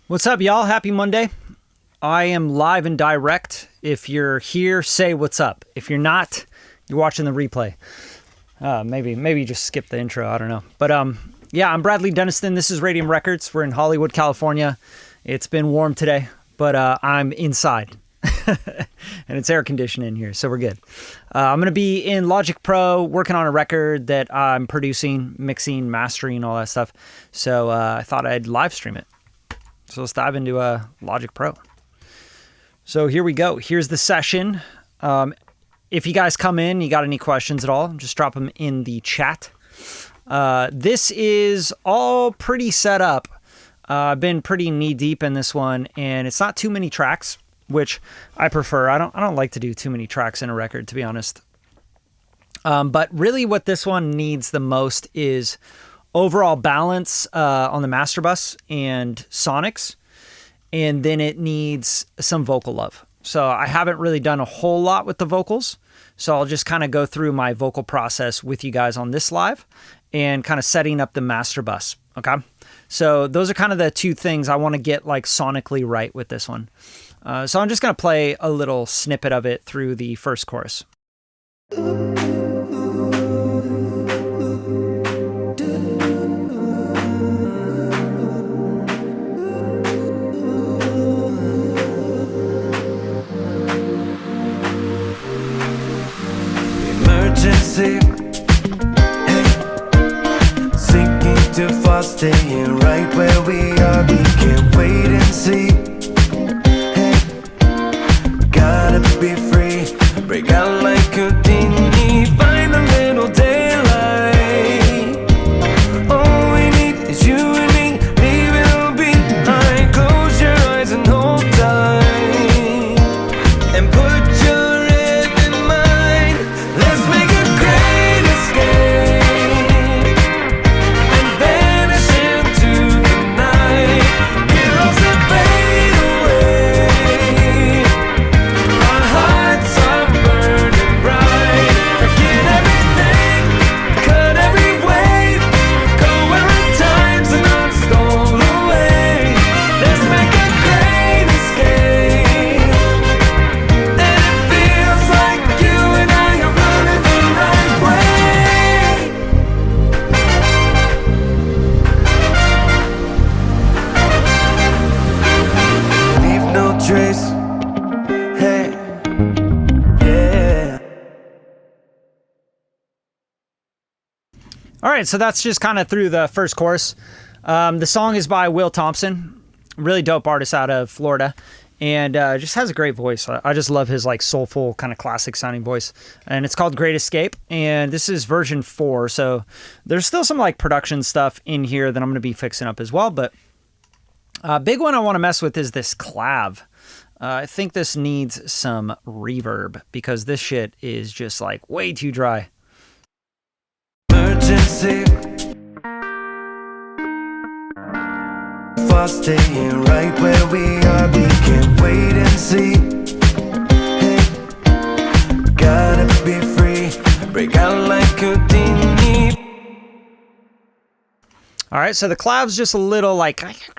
What's up, y'all? Happy Monday. I am live and direct. If you're here, say what's up. If you're not, you're watching the replay. Maybe you just skip the intro. I don't know. But yeah, I'm Bradley Denniston. This is Radium Records. We're in Hollywood, California. It's been warm today, but I'm inside. And it's air conditioned in here, so we're good. I'm going to be in Logic Pro working on a record that I'm producing, mixing, mastering, all that stuff. So I thought I'd live stream it. So let's dive into Logic Pro. So here we go. Here's the session. If you guys come in, you got any questions at all, just drop them in the chat. This is all pretty set up. I've been pretty knee deep in this one, and it's not too many tracks, which I prefer. I don't like to do too many tracks in a record, to be honest. But really what this one needs the most is overall balance on the master bus and sonics, and then it needs some vocal love. So I haven't really done a whole lot with the vocals, so I'll just kind of go through my vocal process with you guys on this live and kind of setting up the master bus, okay? So those are kind of the two things I want to get like sonically right with this one. So I'm just going to play a little snippet of it through the first chorus. Emergency, hey, sinking too fast, staying right where we are. We can't wait and see. Hey, gotta be free, break out like Houdini, find the little daylight. All we need is you and me, leave it all behind. Close your eyes and hold tight, and put your head in mine. Let's make a great escape and vanish into the night. Heroes that fade away, our hearts are burning bright. Forget everything, cut every wave, go where our time's not stolen away. Let's make a great escape, and it feels like you and I are running the right way. Leave no trace, hey, yeah. All right, so that's just kind of through the first chorus. The song is by Will Thompson, really dope artist out of Florida, and just has a great voice. I just love his like soulful kind of classic sounding voice, and it's called Great Escape, and this is version 4, so there's still some like production stuff in here that I'm going to be fixing up as well, but big one I want to mess with is this clav. I think this needs some reverb because this shit is just like way too dry. Emergency, fast, staying right where we are. We can't wait and see. Hey, gotta be free, break out like Houdini. All right, so the clav's just a little like, it's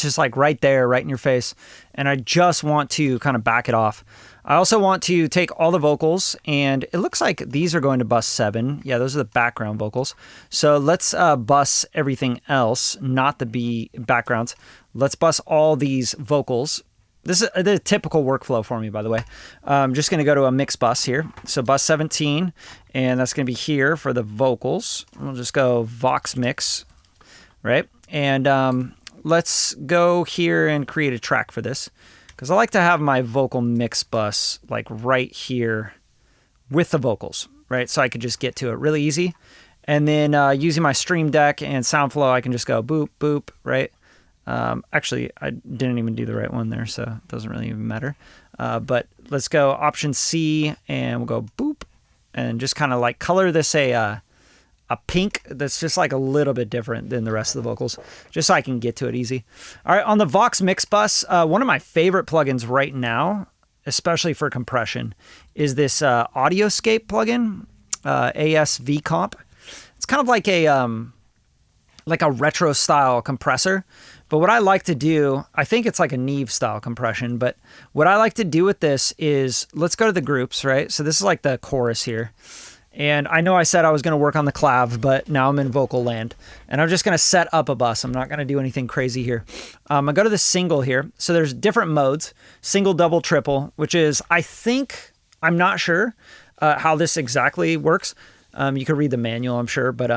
just like right there, right in your face. And I just want to kind of back it off. I also want to take all the vocals, and it looks like these are going to bus 7. Yeah, those are the background vocals. So let's bus everything else, not the B backgrounds. Let's bus all these vocals. This is the typical workflow for me, by the way. I'm just going to go to a mix bus here. So bus 17, and that's going to be here for the vocals. We'll just go Vox mix, right? And let's go here and create a track for this, because I like to have my vocal mix bus like right here with the vocals, right? So I could just get to it really easy. And then using my Stream Deck and SoundFlow, I can just go boop, boop, right? Actually, I didn't even do the right one there, so it doesn't really even matter. But let's go Option C, and we'll go boop, and just kind of like color this a pink that's just like a little bit different than the rest of the vocals, just so I can get to it easy. All right, on the Vox Mix Bus, one of my favorite plugins right now, especially for compression, is this Audioscape plugin, ASV Comp. It's kind of like a like a retro style compressor. But what I like to do, I think it's like a Neve style compression, but what I like to do with this is, let's go to the groups, right? So this is like the chorus here. And I know I said I was going to work on the clav, but now I'm in vocal land. And I'm just going to set up a bus. I'm not going to do anything crazy here. I go to the single here. So there's different modes, single, double, triple, which is, I think, I'm not sure how this exactly works. You could read the manual, I'm sure, but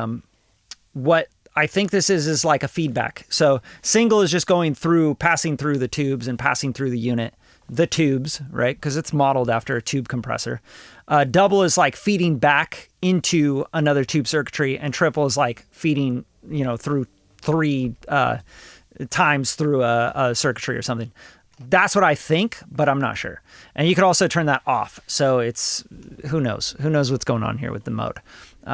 what I think this is like a feedback. So single is just going through, passing through the tubes and passing through the unit, the tubes, right? Because it's modeled after a tube compressor. Double is like feeding back into another tube circuitry, and triple is like feeding, you know, through 3 times through a circuitry or something. That's what I think, but I'm not sure. And you could also turn that off. So it's, who knows? Who knows what's going on here with the mode?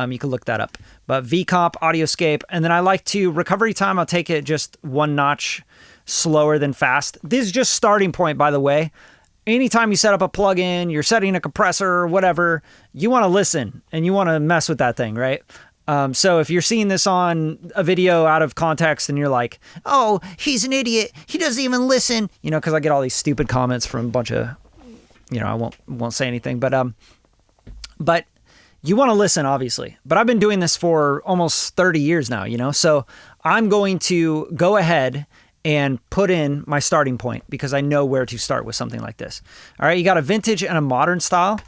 You can look that up. But VComp, Audioscape, and then I like to, recovery time, I'll take it just 1 notch slower than fast. This is just starting point, by the way. Anytime you set up a plugin, you're setting a compressor or whatever, you want to listen and you want to mess with that thing, right? So if you're seeing this on a video out of context and you're like, oh, he's an idiot, he doesn't even listen, you know, because I get all these stupid comments from a bunch of, you know, I won't say anything, but you want to listen, obviously. But I've been doing this for almost 30 years now, you know, so I'm going to go ahead and put in my starting point because I know where to start with something like this. All right, you got a vintage and a modern style.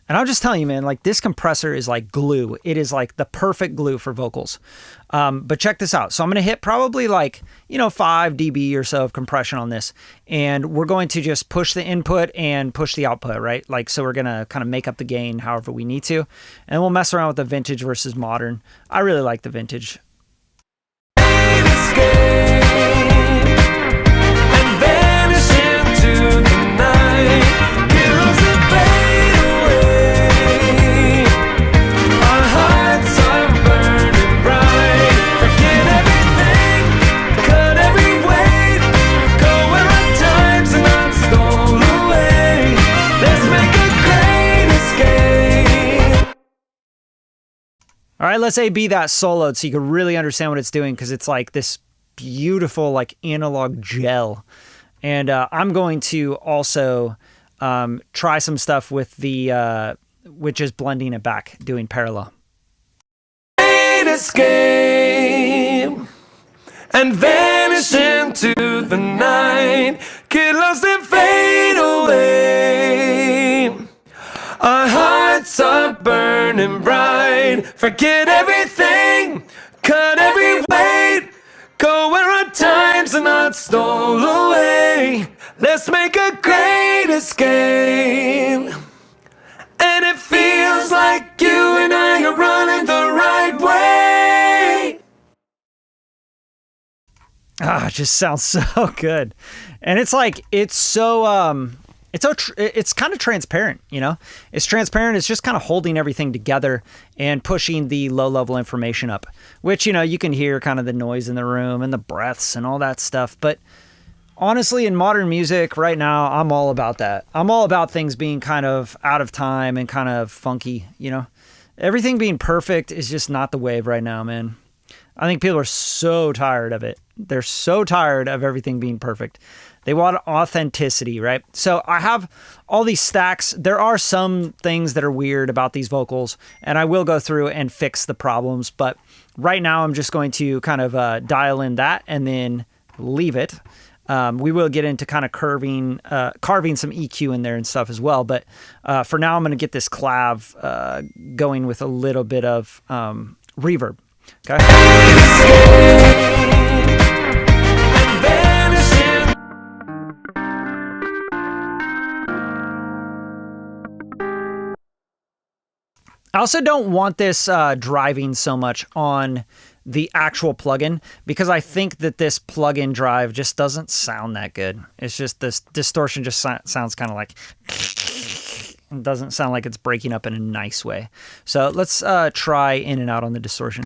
And I'm just telling you, man, like this compressor is like glue. It is like the perfect glue for vocals. But check this out. So I'm going to hit probably like, you know, 5 dB or so of compression on this. And we're going to just push the input and push the output, right? Like, so we're going to kind of make up the gain however we need to. And we'll mess around with the vintage versus modern. I really like the vintage. All right, let's A-B that soloed so you can really understand what it's doing, because it's like this beautiful like analog gel. And I'm going to also try some stuff with the, which is blending it back, doing parallel. Escape and vanish into the night, get lost and fade away. Our hearts are burning bright. Forget everything, cut every weight, go where our times are not stolen away. Let's make a great escape. And it feels like you and I are running the right way. Ah, it just sounds so good. And it's like, it's so, it's kind of transparent, you know, it's transparent. It's just kind of holding everything together and pushing the low level information up, which, you know, you can hear kind of the noise in the room and the breaths and all that stuff. But honestly, in modern music right now, I'm all about that. I'm all about things being kind of out of time and kind of funky, you know, everything being perfect is just not the wave right now, man. I think people are so tired of it. They're so tired of everything being perfect. They want authenticity, right? So I have all these stacks. There are some things that are weird about these vocals, and I will go through and fix the problems. But right now, I'm just going to kind of dial in that and then leave it. We will get into kind of carving some EQ in there and stuff as well. But for now, I'm going to get this clav going with a little bit of reverb. Okay. I also don't want this driving so much on the actual plugin, because I think that this plugin drive just doesn't sound that good. It's just this distortion just sounds kind of like, it doesn't sound like it's breaking up in a nice way. So let's try in and out on the distortion.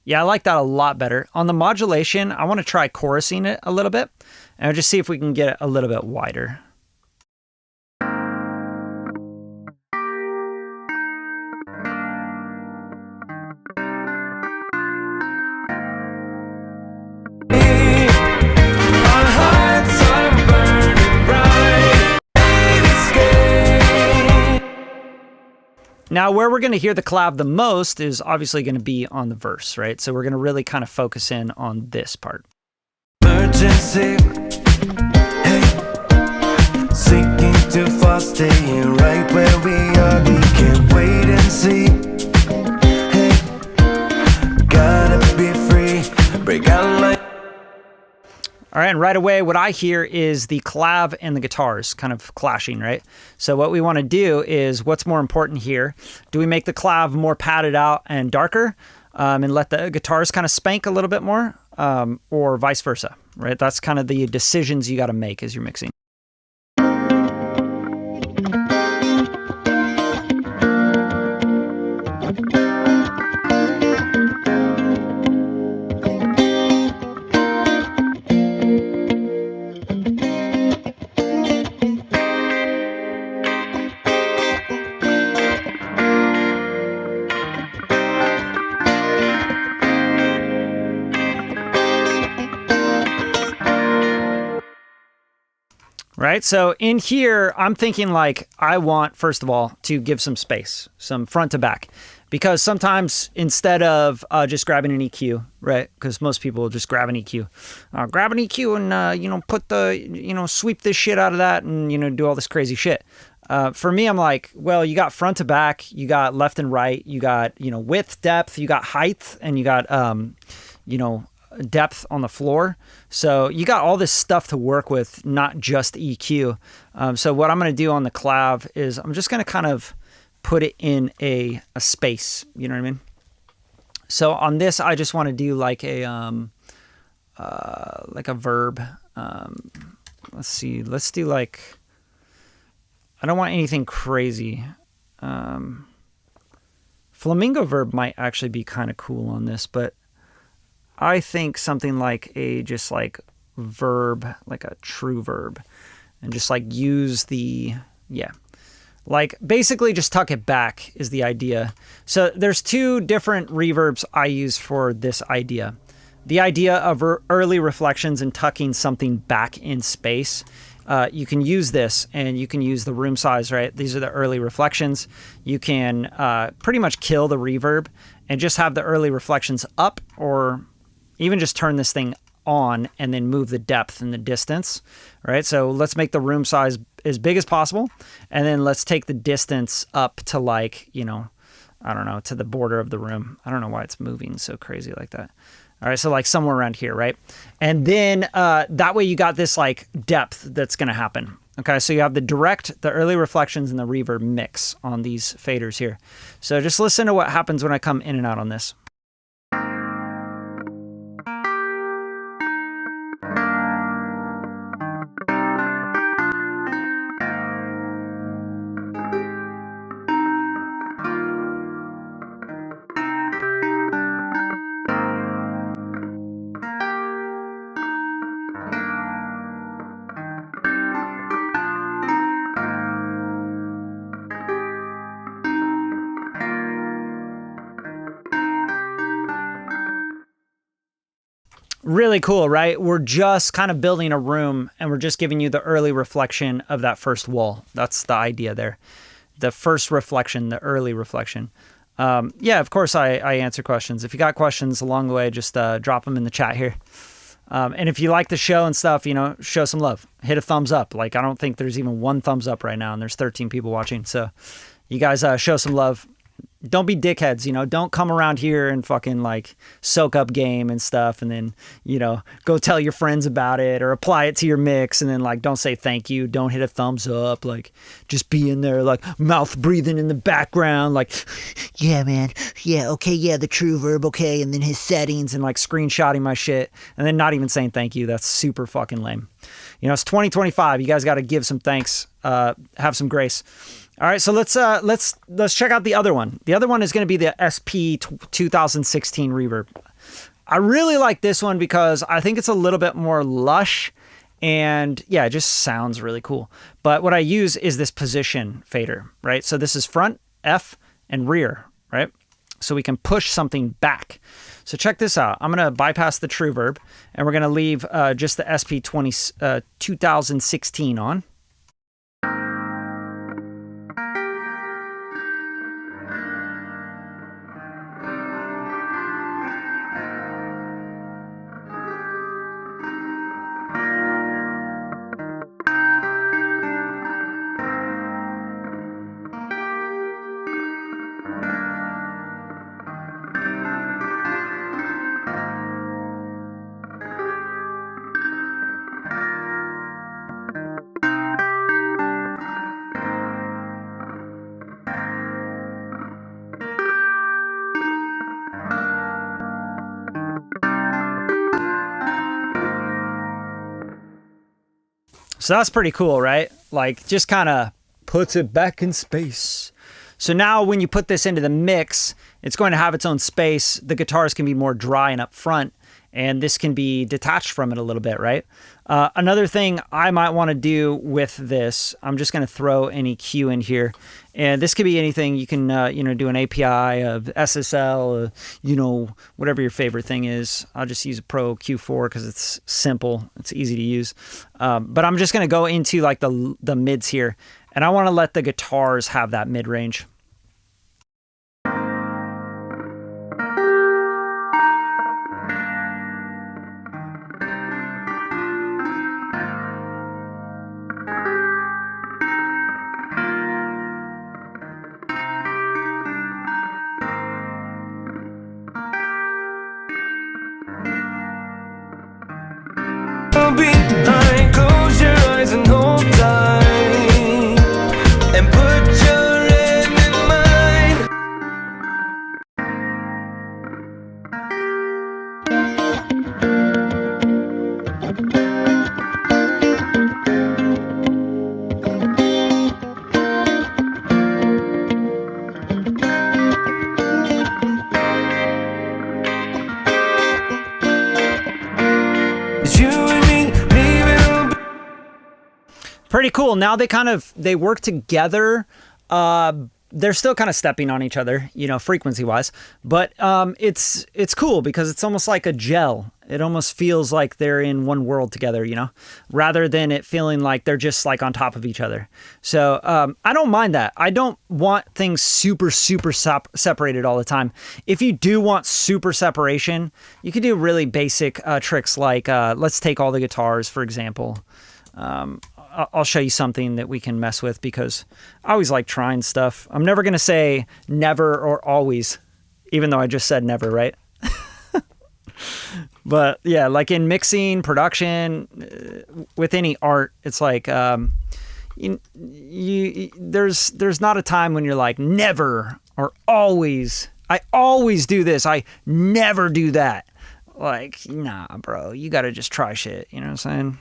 Yeah, I like that a lot better. On the modulation, I want to try chorusing it a little bit, and I'll just see if we can get it a little bit wider. Now, where we're going to hear the clav the most is obviously going to be on the verse, right? So we're going to really kind of focus in on this part. Emergency. Hey, sinking too fast, staying right where we are. We can't wait and see. Hey, gotta be free. Break out like. All right, and right away, what I hear is the clav and the guitars kind of clashing, right? So what we want to do is, what's more important here? Do we make the clav more padded out and darker and let the guitars kind of spank a little bit more, or vice versa, right? That's kind of the decisions you got to make as you're mixing. Right, so in here, I'm thinking like I want, first of all, to give some space, some front to back, because sometimes instead of just grabbing an EQ, right, because most people will just grab an EQ, grab an EQ and, you know, put the, you know, sweep this shit out of that and, you know, do all this crazy shit. For me, I'm like, well, you got front to back, you got left and right, you got, you know, width, depth, you got height, and you got, you know, depth on the floor. So you got all this stuff to work with, not just EQ. So what I'm going to do on the clav is I'm just going to kind of put it in a space. You know what I mean? So on this, I just want to do like a verb. Let's see. Let's do like, I don't want anything crazy. Flamingo verb might actually be kind of cool on this, but I think something like a just like verb, like a true verb, and just like use the, yeah, like basically just tuck it back is the idea. So there's two different reverbs I use for this idea. The idea of early reflections and tucking something back in space. You can use this, and you can use the room size, right? These are the early reflections. You can pretty much kill the reverb and just have the early reflections up, or even just turn this thing on and then move the depth and the distance, right? So let's make the room size as big as possible. And then let's take the distance up to like, you know, I don't know, to the border of the room. I don't know why it's moving so crazy like that. All right, so like somewhere around here, right? And then that way you got this like depth that's gonna happen. Okay, so you have the direct, the early reflections, and the reverb mix on these faders here. So just listen to what happens when I come in and out on this. Really cool, right? We're just kind of building a room, and we're just giving you the early reflection of that first wall. That's the idea there. The first reflection, the early reflection. Yeah, of course I answer questions. If you got questions along the way, just drop them in the chat here. And if you like the show and stuff, you know, show some love. Hit a thumbs up. Like, I don't think there's even one thumbs up right now, and there's 13 people watching. So you guys show some love. Don't be dickheads, you know, don't come around here and fucking like soak up game and stuff, and then, you know, go tell your friends about it or apply it to your mix, and then like don't say thank you, don't hit a thumbs up, like just be in there like mouth breathing in the background like, yeah man, yeah, okay, yeah, the true verb, okay, and then his settings, and like screenshotting my shit and then not even saying thank you. That's super fucking lame. You know, it's 2025. You guys got to give some thanks, have some grace. All right, so let's check out the other one. The other one is going to be the SP 2016 reverb. I really like this one because I think it's a little bit more lush, and yeah, it just sounds really cool. But what I use is this position fader, right? So this is front, F, and rear, right? So we can push something back. So check this out. I'm going to bypass the true verb, and we're going to leave just the SP 2016 on. So that's pretty cool, right? Like, just kind of puts it back in space. So now when you put this into the mix, it's going to have its own space. The guitars can be more dry and up front, and this can be detached from it a little bit, right? Another thing I might want to do with this, I'm just going to throw an EQ in here. And this could be anything. You can, do an API of SSL, whatever your favorite thing is. I'll just use a Pro Q4 because it's simple. It's easy to use. But I'm just going to go into like the mids here. And I want to let the guitars have that mid-range. Close your eyes and hold tight and put your hand in mine. It's you and me. Pretty cool. Now they work together. They're still kind of stepping on each other, frequency wise, but it's cool because it's almost like a gel. It almost feels like they're in one world together, rather than it feeling like they're just like on top of each other. So I don't mind that. I don't want things super separated all the time. If you do want super separation, you can do really basic tricks like let's take all the guitars, for example. I'll show you something that we can mess with because I always like trying stuff. I'm never going to say never or always, even though I just said never, right? But yeah, like in mixing, production, with any art, it's like there's not a time when you're like never or always. I always do this. I never do that. Like, nah, bro, you got to just try shit. You know what I'm saying?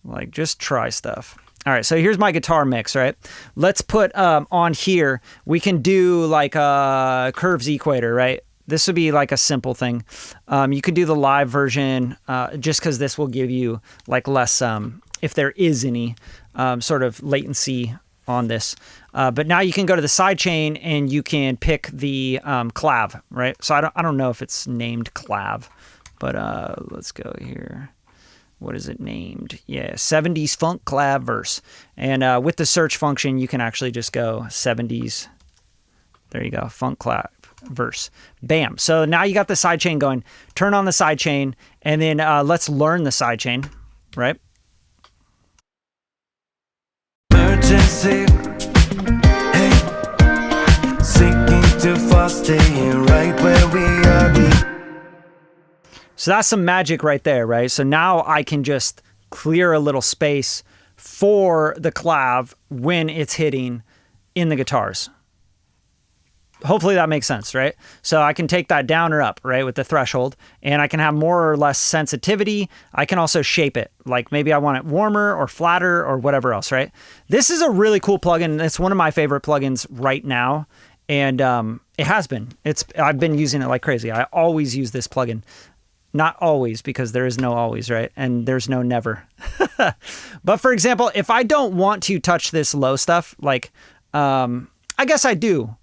Like, just try stuff. All right, so here's my guitar mix, right? Let's put on here, we can do like a curves equator, right? This would be like a simple thing. You could do the live version just because this will give you like less, if there is any sort of latency on this. But now you can go to the sidechain and you can pick the clav, right? So I don't know if it's named clav, but let's go here. What is it named? Yeah, 70s funk clav verse. And with the search function, you can actually just go 70s. There you go, funk clav verse. Bam. So now you got the sidechain going. Turn on the sidechain, and then let's learn the sidechain, right? Emergency. Hey, sinking too fast, staying right where we are. So that's some magic right there, right? So now I can just clear a little space for the clav when it's hitting in the guitars. hopefully that makes sense, right? So I can take that down or up, right, with the threshold, and I can have more or less sensitivity. I can also shape it. Like maybe I want it warmer or flatter or whatever else, right? This is a really cool plugin. It's one of my favorite plugins right now. And it has been. I've been using it like crazy. I always use this plugin. Not always, because there is no always, right? And there's no never. But for example, if I don't want to touch this low stuff, like, I guess I do.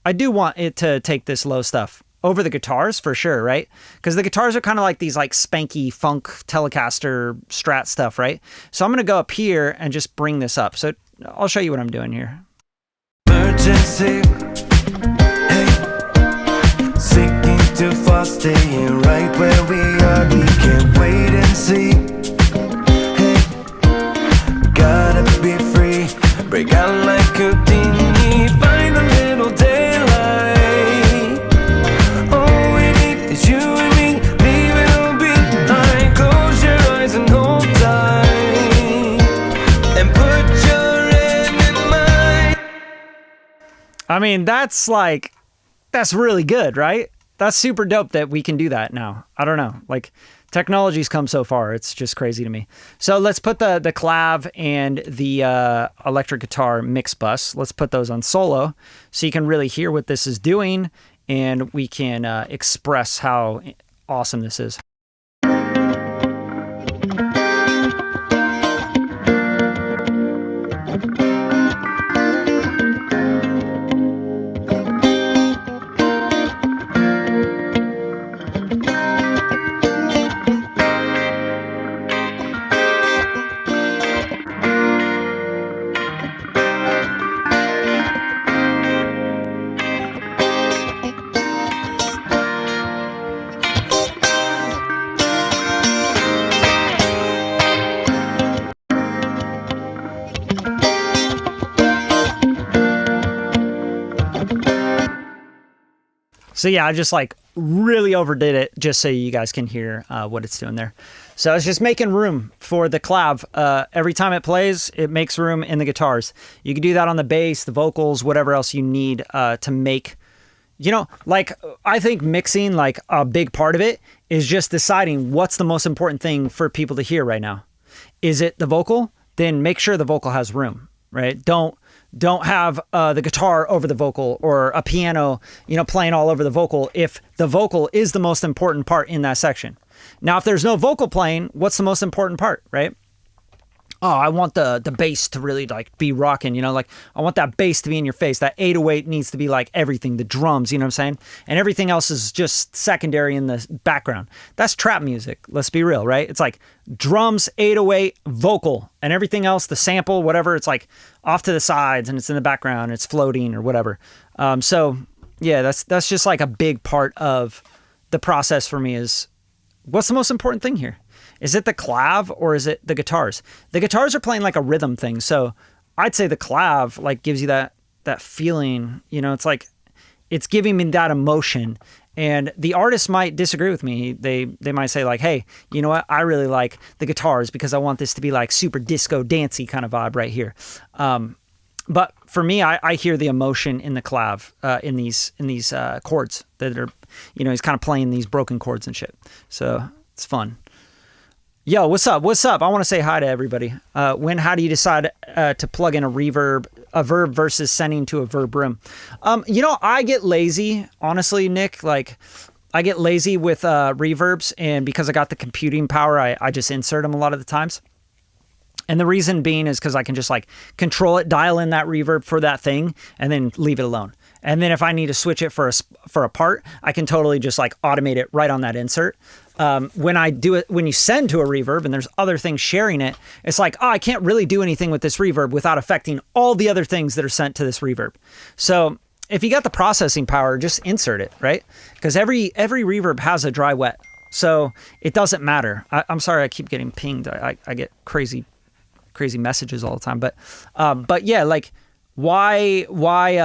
I do want it to take this low stuff over the guitars for sure, right? Because the guitars are kind of like these like spanky funk Telecaster Strat stuff, right? So I'm going to go up here and just bring this up. So I'll show you what I'm doing here. Emergency. Hey, sinking too far, staying right where we are. We can't wait and see. Hey, gotta be free. Break out like Houdini. Find a little daylight. All we need is you and me. Leave it all behind. Close your eyes and hold tight. And put your hand in mine. I mean, that's really good, right? That's super dope that we can do that now. I don't know. Like, technology's come so far. It's just crazy to me. So let's put the clav and the electric guitar mix bus. Let's put those on solo so you can really hear what this is doing, and we can express how awesome this is. So yeah, I just like really overdid it just so you guys can hear what it's doing there. So it's just making room for the clav. Every time it plays, it makes room in the guitars. You can do that on the bass, the vocals, whatever else you need to make, you know, like I think mixing, like a big part of it is just deciding what's the most important thing for people to hear right now. Is it the vocal? Then make sure the vocal has room, right? Don't have the guitar over the vocal or a piano, you know, playing all over the vocal if the vocal is the most important part in that section. Now, if there's no vocal playing, what's the most important part, right? Oh, I want the bass to really like be rocking, you know, like I want that bass to be in your face. That 808 needs to be like everything, the drums, you know what I'm saying? And everything else is just secondary in the background. That's trap music. Let's be real, right? It's like drums, 808, vocal, and everything else, the sample, whatever, it's like off to the sides and it's in the background, it's floating or whatever. So yeah, that's just like a big part of the process for me is what's the most important thing here? Is it the clav or is it the guitars? The guitars are playing like a rhythm thing. So I'd say the clav like gives you that feeling, you know, it's like, it's giving me that emotion. And the artist might disagree with me. They might say like, hey, you know what? I really like the guitars because I want this to be like super disco dancey kind of vibe right here. But for me, I hear the emotion in the clav, in these chords that are, you know, he's kind of playing these broken chords and shit. So it's fun. Yo, what's up? What's up? I want to say hi to everybody. How do you decide to plug in a verb versus sending to a verb room? You know, I get lazy, honestly, Nick. Like, I get lazy with reverbs, and because I got the computing power, I just insert them a lot of the times. And the reason being is because I can just like control it, dial in that reverb for that thing, and then leave it alone. And then if I need to switch it for a part, I can totally just like automate it right on that insert. When I do it, when you send to a reverb and there's other things sharing it, it's like, oh, I can't really do anything with this reverb without affecting all the other things that are sent to this reverb. So if you got the processing power, just insert it, right? Because every reverb has a dry wet. So it doesn't matter. I'm sorry, I keep getting pinged. I get crazy messages all the time. But yeah, like why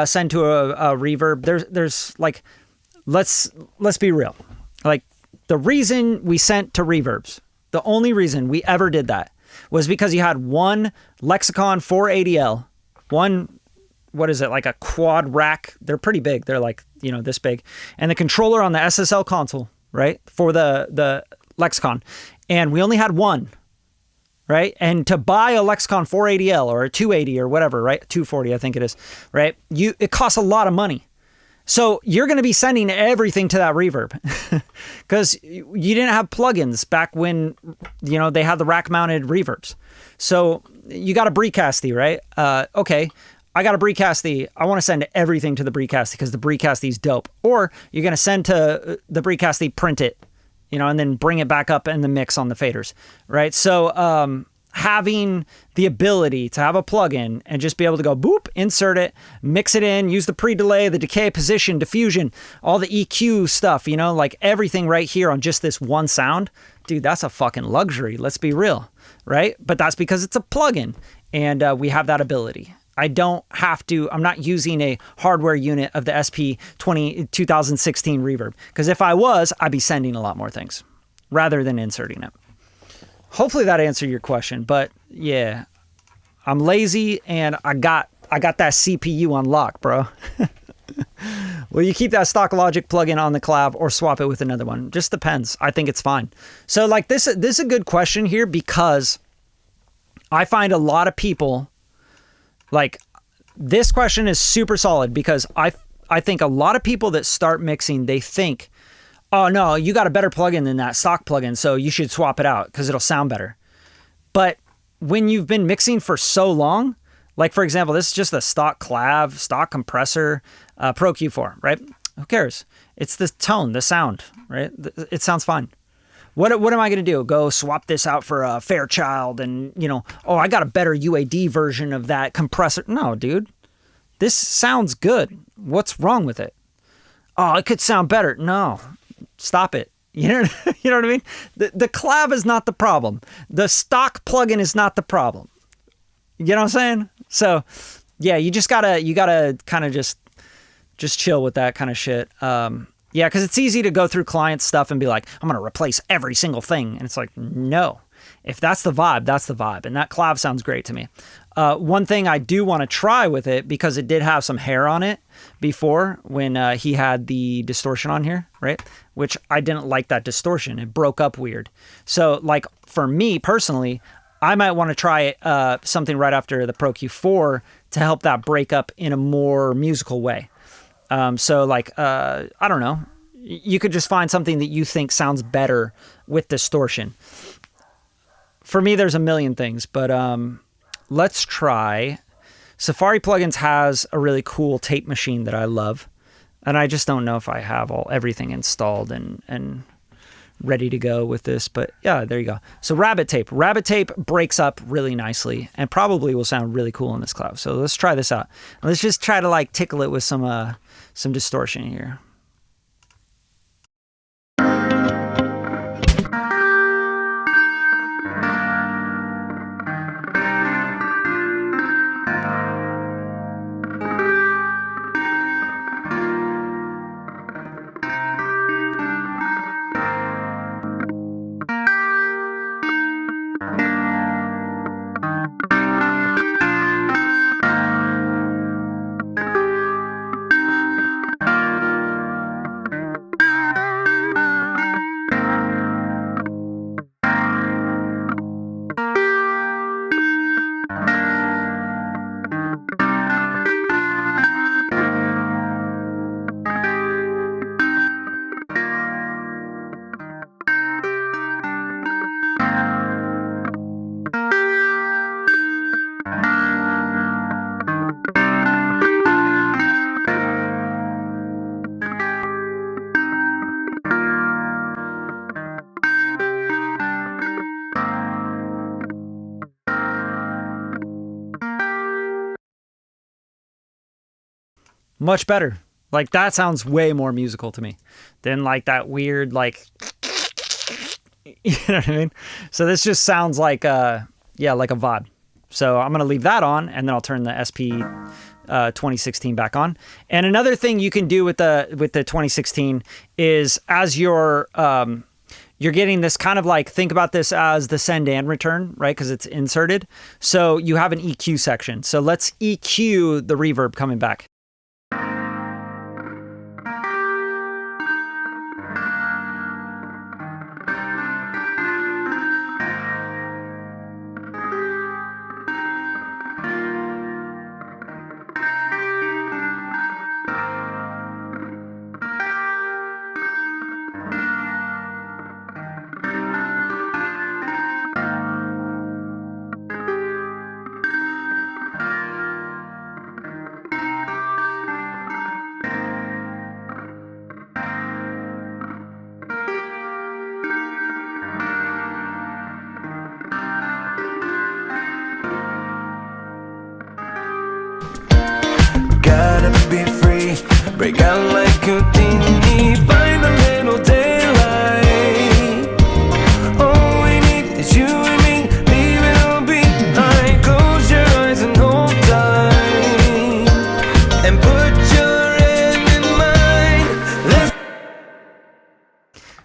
send to a reverb? There's like, let's be real. Like, the reason we sent to reverbs, the only reason we ever did that was because you had one Lexicon 480L, one what is it, like a quad rack. They're pretty big. They're like, this big. And the controller on the SSL console, right, for the Lexicon. And we only had one, right? And to buy a Lexicon 480L or a 280 or whatever, right? 240, I think it is, right? It costs a lot of money. So you're going to be sending everything to that reverb because you didn't have plugins back when, they had the rack mounted reverbs. So you got a Brecasty, right? Okay. I got a Brecasty. I want to send everything to the Brecasty because the Brecasty is dope. Or you're going to send to the Brecasty, print it, and then bring it back up in the mix on the faders, right? So having the ability to have a plugin and just be able to go boop, insert it, mix it in, use the pre-delay, the decay, position, diffusion, all the EQ stuff, like everything right here on just this one sound, dude, that's a fucking luxury. Let's be real, right? But that's because it's a plugin and we have that ability. I'm not using a hardware unit of the SP 2016 reverb because if I was, I'd be sending a lot more things rather than inserting it. Hopefully that answered your question, but yeah, I'm lazy and I got that CPU on lock, bro. Well, you keep that stock Logic plugin on the clav or swap it with another one. Just depends. I think it's fine. So like this is a good question here because I find a lot of people like this question is super solid because I think a lot of people that start mixing, they think, oh no, you got a better plugin than that stock plugin, so you should swap it out because it'll sound better. But when you've been mixing for so long, like for example, this is just a stock clav, stock compressor, Pro Q4, right? Who cares? It's the tone, the sound, right? It sounds fine. What am I going to do? Go swap this out for a Fairchild and, I got a better UAD version of that compressor. No, dude. This sounds good. What's wrong with it? Oh, it could sound better. No. Stop it. You know what I mean? The clav is not the problem. The stock plugin is not the problem. You know what I'm saying? So, yeah, you gotta kind of just chill with that kind of shit. Yeah, because it's easy to go through client stuff and be like, I'm going to replace every single thing. And it's like, no. If that's the vibe, that's the vibe. And that clav sounds great to me. One thing I do want to try with it, because it did have some hair on it before when he had the distortion on here, right? Which I didn't like that distortion. It broke up weird. So like for me personally, I might want to try something right after the Pro Q4 to help that break up in a more musical way. So like, I don't know, you could just find something that you think sounds better with distortion. For me, there's a million things, but let's try. Safari Plugins has a really cool tape machine that I love, and I just don't know if I have everything installed and ready to go with this, but yeah, there you go. So Rabbit Tape breaks up really nicely and probably will sound really cool in this clav. So let's try this out. Let's just try to like tickle it with some distortion here. Much better. Like that sounds way more musical to me than like that weird, like, you know what I mean? So this just sounds like, yeah, like a vibe. So I'm going to leave that on and then I'll turn the SP 2016 back on. And another thing you can do with the 2016 is as you're you're getting this kind of like, think about this as the send and return, right? Because it's inserted. So you have an EQ section. So let's EQ the reverb coming back. Gotta be free, break out like Houdini, find a little daylight. All we need is you and me, leave it all behind. Close your eyes and hold tight, and put your hand in mine.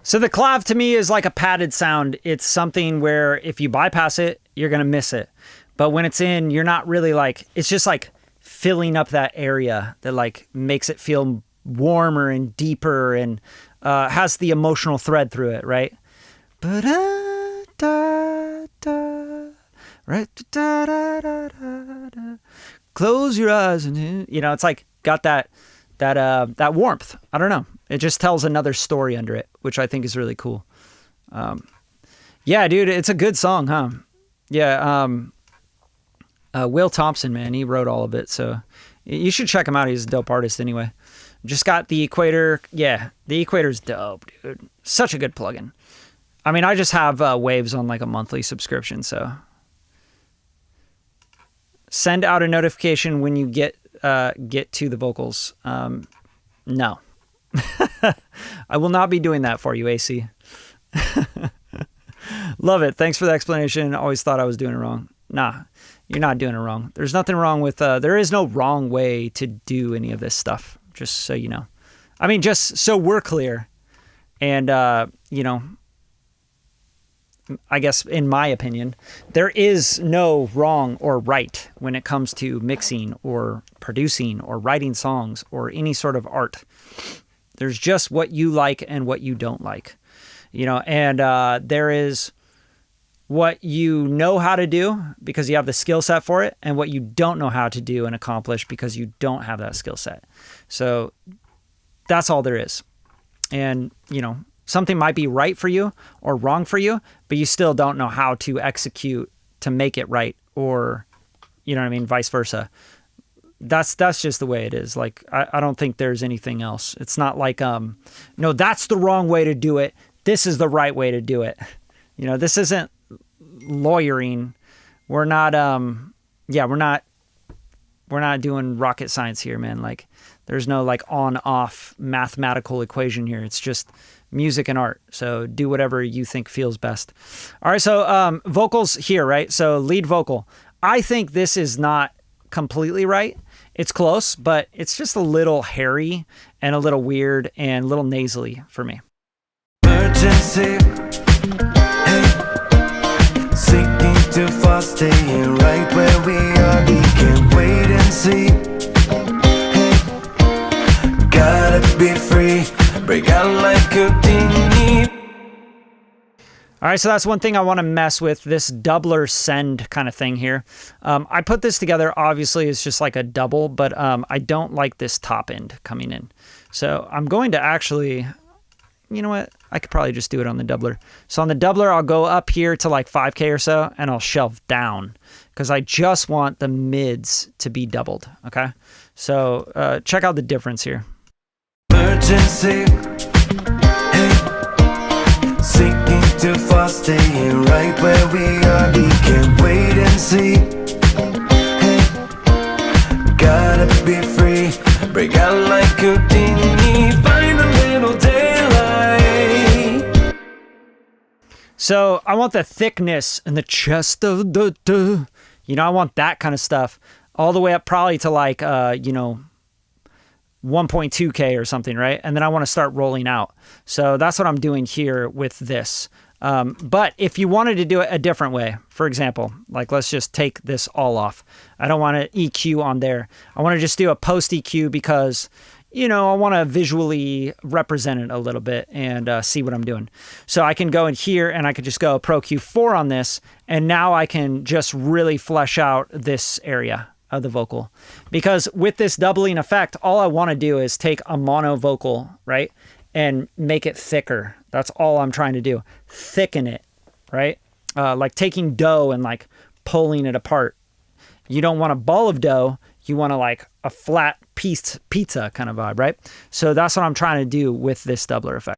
So the clav to me is like a padded sound. It's something where if you bypass it, you're going to miss it. But when it's in, you're not really like, it's just like filling up that area that like makes it feel warmer and deeper and has the emotional thread through it, right? Close your eyes and, you know, it's like got that warmth. I don't know. It just tells another story under it, which I think is really cool. Yeah, dude, it's a good song, huh? Yeah. Will Thompson, man, he wrote all of it. So you should check him out. He's a dope artist anyway. Just got the Equator. Yeah, the Equator's dope, dude. Such a good plugin. I mean, I just have Waves on like a monthly subscription. So send out a notification when you get to the vocals. No. I will not be doing that for you, AC. Love it. Thanks for the explanation. Always thought I was doing it wrong. Nah, you're not doing it wrong. There's nothing wrong with, there is no wrong way to do any of this stuff, just so you know. I mean, just so we're clear. And, you know, I guess in my opinion, there is no wrong or right when it comes to mixing or producing or writing songs or any sort of art. There's just what you like and what you don't like, you know, and there is what you know how to do because you have the skill set for it, and what you don't know how to do and accomplish because you don't have that skill set. So that's all there is. And, you know, something might be right for you or wrong for you, but you still don't know how to execute to make it right, or, you know what I mean, vice versa. That's just the way it is. Like, I don't think there's anything else. It's not like, no, that's the wrong way to do it. This is the right way to do it. You know, this isn't lawyering. We're not, we're not doing rocket science here, man. Like, there's no like on-off mathematical equation here. It's just music and art. So do whatever you think feels best. All right. So, vocals here, right? So lead vocal. I think this is not completely right. It's close, but it's just a little hairy and a little weird and a little nasally for me. Emergency, hey, sinking too fast, staying right where we are. We can't wait and see. Hey, gotta be free, break out like Houdini. All right, so that's one thing I want to mess with, this doubler send kind of thing here. I put this together, obviously, it's just like a double, but I don't like this top end coming in. So I'm going to actually, you know what? I could probably just do it on the doubler. So on the doubler, I'll go up here to like 5K or so, and I'll shelve down because I just want the mids to be doubled, okay? So check out the difference here. Emergency, hey. Sinking too fast, staying right where we are. We can't wait and see. Hey, gotta be free, break out like Houdini, find a little daylight. So I want the thickness and the chest of the, you know, I want that kind of stuff all the way up probably to like, you know, 1.2K or something, right? And then I want to start rolling out. So that's what I'm doing here with this. But if you wanted to do it a different way, for example, like let's just take this all off. I don't want to EQ on there. I want to just do a post EQ because, you know, I want to visually represent it a little bit and see what I'm doing. So I can go in here and I could just go Pro Q4 on this. And now I can just really flesh out this area of the vocal. Because with this doubling effect, all I want to do is take a mono vocal, right? And make it thicker. That's all I'm trying to do. Thicken it, right? Like taking dough and like pulling it apart. You don't want a ball of dough. You want to like a flat piece pizza kind of vibe, right? So that's what I'm trying to do with this doubler effect.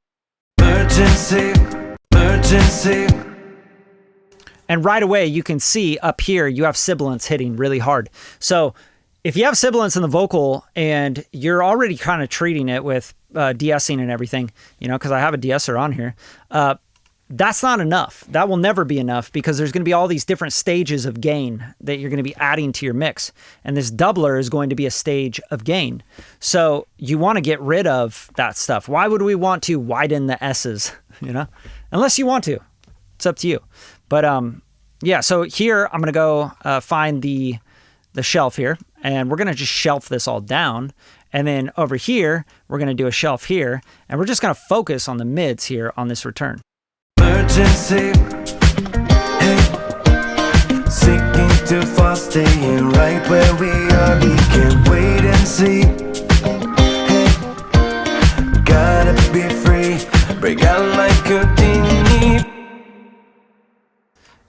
Emergency, emergency. And right away, you can see up here, you have sibilants hitting really hard. So if you have sibilants in the vocal and you're already kind of treating it with de-essing and everything, you know, because I have a de-esser on here, that's not enough. That will never be enough because there's going to be all these different stages of gain that you're going to be adding to your mix. And this doubler is going to be a stage of gain. So you want to get rid of that stuff. Why would we want to widen the S's, you know? Unless you want to. It's up to you. But yeah, so here I'm going to go find the shelf here, and we're going to just shelf this all down. And then over here, we're going to do a shelf here, and we're just going to focus on the mids here on this return. Emergency, hey, sinking too fast, staying right where we are. We can't wait and see. Hey, gotta be free, break out like a dinghy.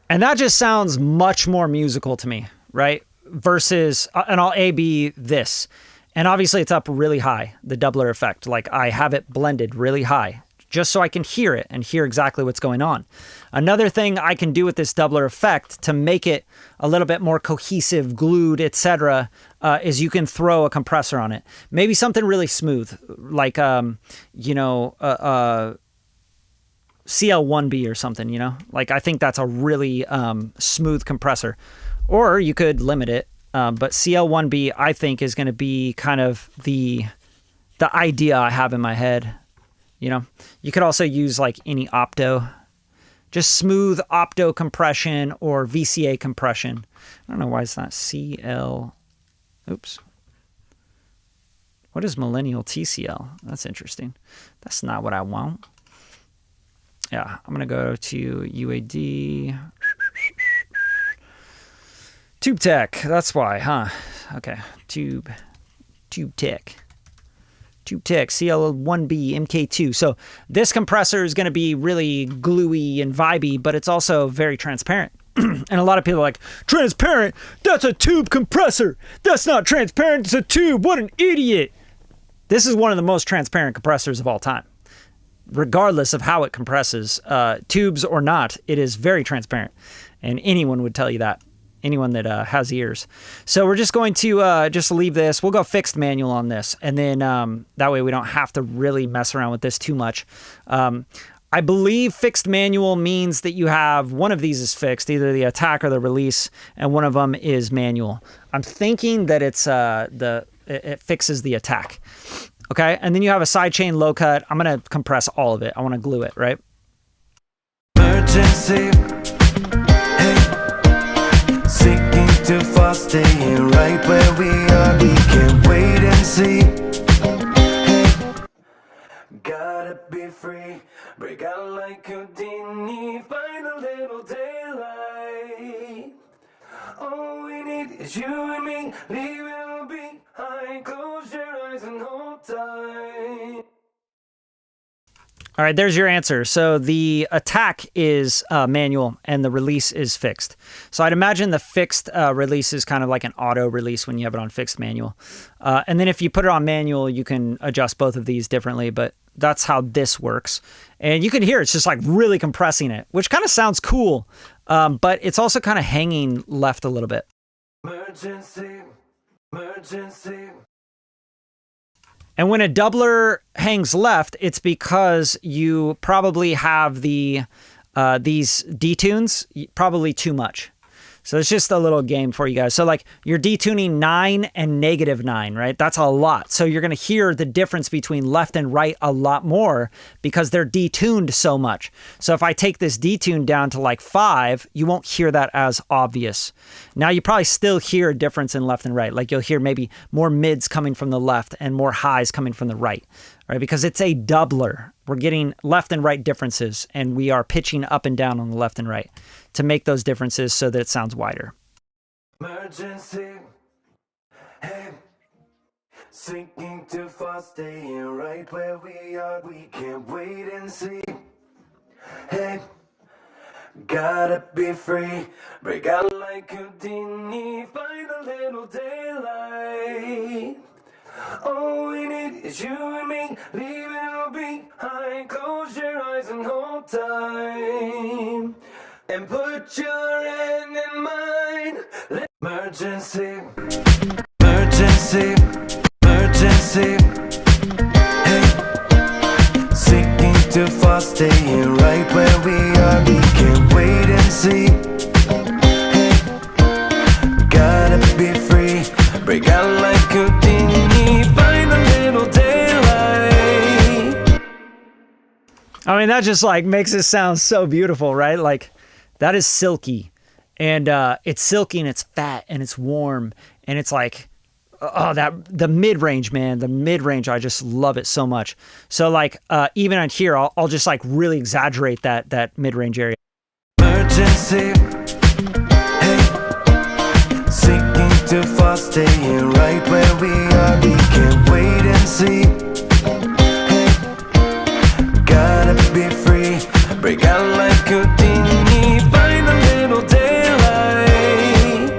And that just sounds much more musical to me, right? Versus, and I'll A-B this. And obviously it's up really high, the doubler effect. Like I have it blended really high, just so I can hear it and hear exactly what's going on. Another thing I can do with this doubler effect to make it a little bit more cohesive, glued, etc., is you can throw a compressor on it. Maybe something really smooth, like, you know, CL1B or something, you know? Like I think that's a really smooth compressor. Or you could limit it, but CL1B I think is going to be kind of the idea I have in my head. You know, you could also use like any opto, just smooth opto compression or VCA compression. I don't know why it's not CL. Oops. What is millennial TCL? That's interesting. That's not what I want. Yeah, I'm going to go to UAD. Tube Tech, that's why, huh? Okay, Tube Tech, CL1B, MK2. So this compressor is going to be really gluey and vibey, but it's also very transparent. And a lot of people are like, transparent? That's a tube compressor. That's not transparent, it's a tube. What an idiot. This is one of the most transparent compressors of all time. Regardless of how it compresses, tubes or not, it is very transparent. And anyone would tell you that. Anyone that has ears. So we're just going to just leave this. We'll go fixed manual on this. And then that way we don't have to really mess around with this too much. I believe fixed manual means that you have one of these is fixed, either the attack or the release, and one of them is manual. I'm thinking that it's it fixes the attack. Okay, and then you have a sidechain low cut. I'm gonna compress all of it. I want to glue it, right? Emergency, hey. Sinking too fast, staying right where we are. We can't wait and see. Hey, gotta be free, break out like a dinghy, find a little daylight. All we need is you and me, leave it all behind. Close your eyes and hold tight. All right, there's your answer. So the attack is manual and the release is fixed. So I'd imagine the fixed release is kind of like an auto release when you have it on fixed manual. And then if you put it on manual, you can adjust both of these differently, but that's how this works. And you can hear it's just like really compressing it, which kind of sounds cool, but it's also kind of hanging left a little bit. Emergency, emergency. And when a doubler hangs left, it's because you probably have the these detunes probably too much. So it's just a little game for you guys. So like you're detuning 9 and -9, right? That's a lot. So you're going to hear the difference between left and right a lot more because they're detuned so much. So if I take this detune down to like 5, you won't hear that as obvious. Now you probably still hear a difference in left and right. Like you'll hear maybe more mids coming from the left and more highs coming from the right, right? Because it's a doubler. We're getting left and right differences, and we are pitching up and down on the left and right to make those differences so that it sounds wider. Emergency, hey, sinking too fast, staying right where we are. We can't wait and see. Hey, gotta be free, break out like Houdini, find a little daylight. All we need is you and me, leave it all behind. Close your eyes and hold tight, and put your hand in mine. Emergency, emergency, emergency. Hey, sinking too fast, staying right where we are. We can't wait and see. Hey, gotta be free, break out like Houdini, find a little daylight. I mean, that just like makes it sound so beautiful, right? Like that is silky, and it's silky and it's fat and it's warm, and it's like, oh, that the mid-range, man, the mid-range, I just love it so much. So like even on here, I'll just like really exaggerate that mid-range area. Emergency, hey, sinking too fast, staying right where we are. We can't wait and see. Hey, gotta be free, break out like Houdini, find a little daylight.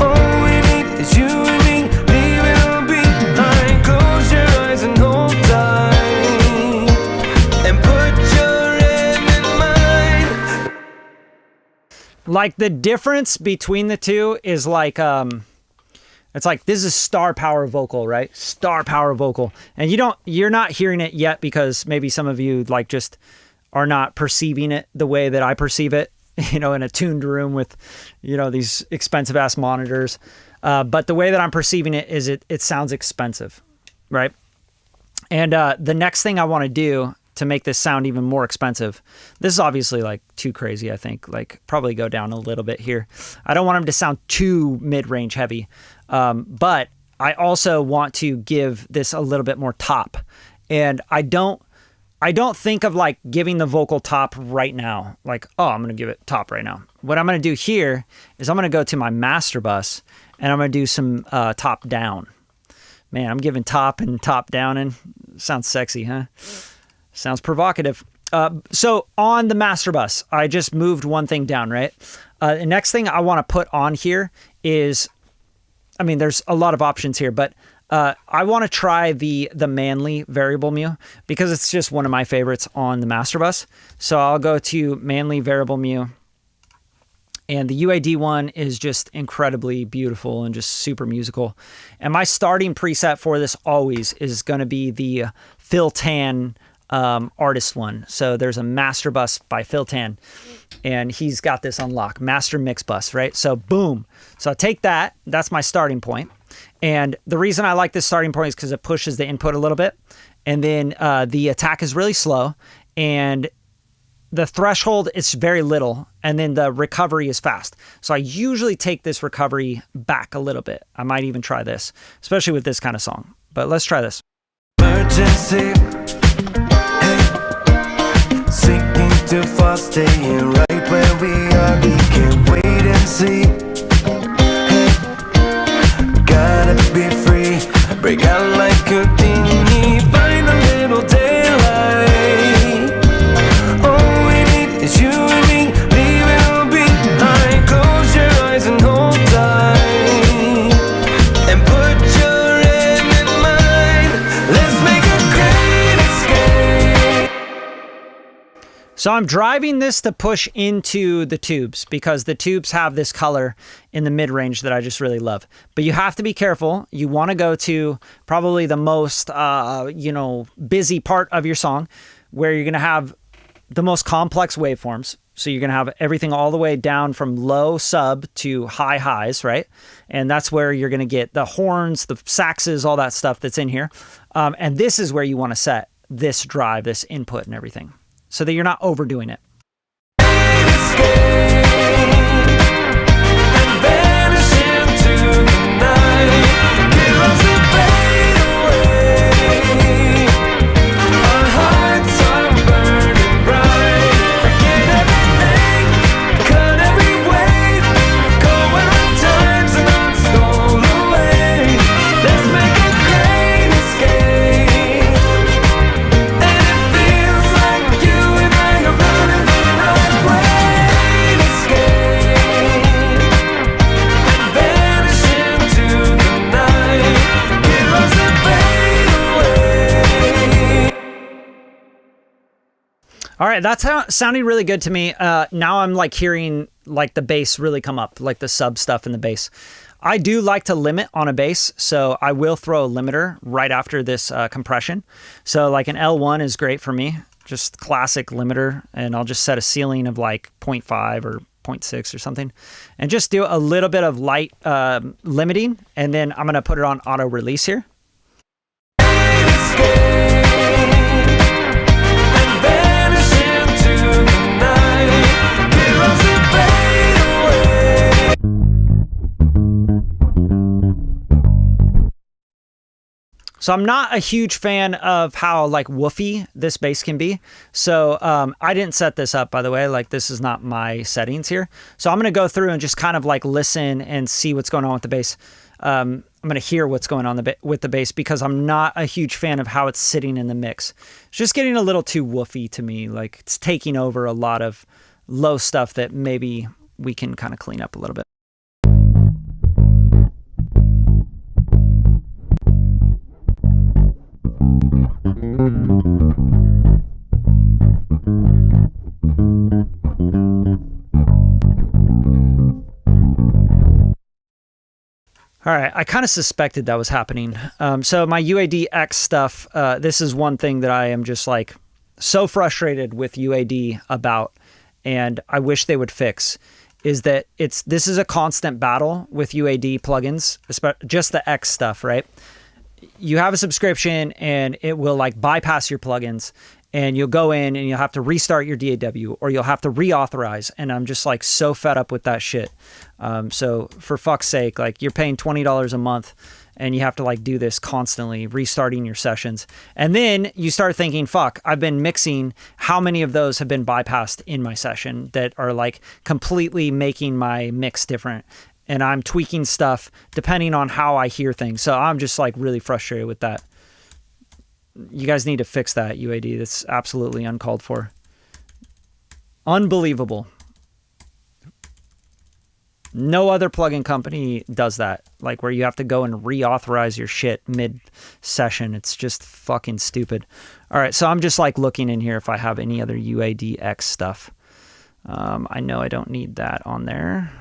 All we need is you and me, leave it all behind. Close your eyes and hold tight, and put your hand in mine. Like the difference between the two is like it's like this is star power vocal, right? Star power vocal. And you're not hearing it yet because maybe some of you like just are not perceiving it the way that I perceive it, you know, in a tuned room with, you know, these expensive ass monitors. But the way that I'm perceiving it is it sounds expensive, right? And the next thing I want to do to make this sound even more expensive, this is obviously like too crazy, I think, like probably go down a little bit here. I don't want them to sound too mid-range heavy, but I also want to give this a little bit more top. And I don't think of like giving the vocal top right now, like, oh, I'm going to give it top right now. What I'm going to do here is I'm going to go to my master bus and I'm going to do some top down. Man, I'm giving top and top down, and sounds sexy, huh? Sounds provocative. So on the master bus, I just moved one thing down, right? The next thing I want to put on here is, I mean, there's a lot of options here, but I want to try the Manley variable mu because it's just one of my favorites on the master bus. So I'll go to Manley variable mu, and the UAD one is just incredibly beautiful and just super musical. And my starting preset for this always is going to be the Phil Tan artist one. So there's a master bus by Phil Tan, and he's got this on lock, master mix bus, right? So boom. So I take that, that's my starting point. And the reason I like this starting point is because it pushes the input a little bit, and then the attack is really slow, and the threshold is very little, and then the recovery is fast. So I usually take this recovery back a little bit. I might even try this, especially with this kind of song, but let's try this. Emergency, sinking too fast, staying right where we are. We can't wait and see. Hey, gotta be free, break out like Houdini, find a little daylight. All we need is you and me, leave it all behind. Close your eyes and hold tight, and put your hand in mine. Let's make a great escape. So I'm driving this to push into the tubes because the tubes have this color in the mid-range that I just really love. But you have to be careful. You want to go to probably the most, busy part of your song where you're going to have the most complex waveforms. So you're going to have everything all the way down from low sub to high highs, right? And that's where you're going to get the horns, the saxes, all that stuff that's in here. And this is where you want to set this drive, this input and everything, so that you're not overdoing it. All right, that's sounding really good to me. Now I'm like hearing like the bass really come up, like the sub stuff in the bass. I do like to limit on a bass, so I will throw a limiter right after this compression. So like an L1 is great for me, just classic limiter, and I'll just set a ceiling of like 0.5 or 0.6 or something, and just do a little bit of light limiting, and then I'm gonna put it on auto release here. So I'm not a huge fan of how like woofy this bass can be. So I didn't set this up, by the way. Like, this is not my settings here. So I'm going to go through and just kind of like listen and see what's going on with the bass. I'm going to hear what's going on with the bass, because I'm not a huge fan of how it's sitting in the mix. It's just getting a little too woofy to me. Like, it's taking over a lot of low stuff that maybe we can kind of clean up a little bit. All right, I kind of suspected that was happening. So my UAD-X stuff, this is one thing that I am just like so frustrated with UAD about, and I wish they would fix, is that this is a constant battle with UAD plugins, just the X stuff, right? You have a subscription and it will like bypass your plugins, and you'll go in and you'll have to restart your DAW, or you'll have to reauthorize. And I'm just like so fed up with that shit. So for fuck's sake, like, you're paying $20 a month and you have to like do this constantly, restarting your sessions. And then you start thinking, fuck, I've been mixing. How many of those have been bypassed in my session that are like completely making my mix different? And I'm tweaking stuff depending on how I hear things. So I'm just like really frustrated with that. You guys need to fix that, UAD. That's absolutely uncalled for. Unbelievable. No other plugin company does that. Like, where you have to go and reauthorize your shit mid-session. It's just fucking stupid. All right, so I'm just like looking in here if I have any other UAD-X stuff. I know I don't need that on there.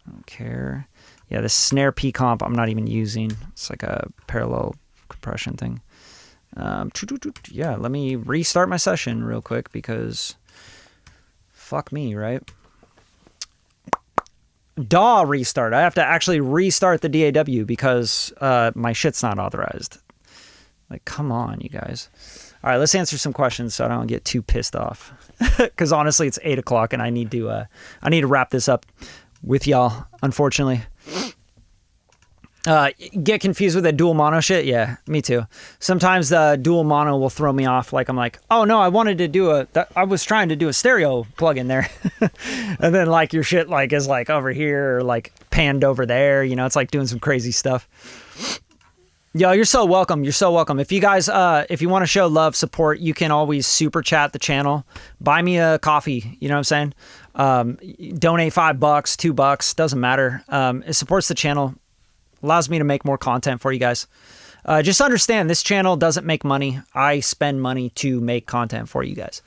I don't care. Yeah, this snare P-comp I'm not even using. It's like a parallel compression thing. Yeah, let me restart my session real quick, because fuck me, right? DAW restart. I have to actually restart the DAW because my shit's not authorized. Like, come on, you guys. All right, let's answer some questions so I don't get too pissed off. Because honestly, it's 8 o'clock and I need to wrap this up with y'all, unfortunately. Get confused with the dual mono shit? Yeah, me too. Sometimes the dual mono will throw me off. Like, I'm like, oh no, I wanted to do I was trying to do a stereo plug-in there. And then like your shit like is like over here or like panned over there. You know, it's like doing some crazy stuff. Yo, you're so welcome. You're so welcome. If you guys, if you want to show love, support, you can always super chat the channel. Buy me a coffee. You know what I'm saying? Donate $5, $2, doesn't matter. It supports the channel. Allows me to make more content for you guys. Just understand, this channel doesn't make money. I spend money to make content for you guys.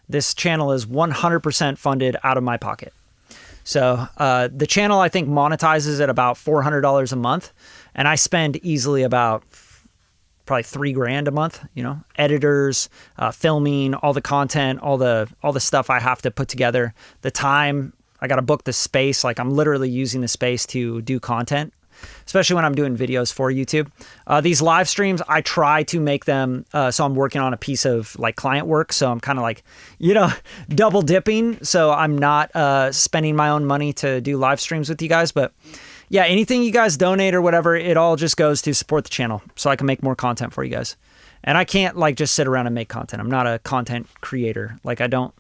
This channel is 100% funded out of my pocket. So the channel, I think, monetizes at about $400 a month. And I spend easily about probably $3,000 a month, you know, editors, filming, all the content, all the stuff I have to put together, the time I got to book the space. Like I'm literally using the space to do content, especially when I'm doing videos for YouTube. These live streams, I try to make them, so I'm working on a piece of like client work. So I'm kind of like, you know, double dipping. So I'm not spending my own money to do live streams with you guys. But yeah, anything you guys donate or whatever, it all just goes to support the channel so I can make more content for you guys. And I can't like just sit around and make content. I'm not a content creator. Like I don't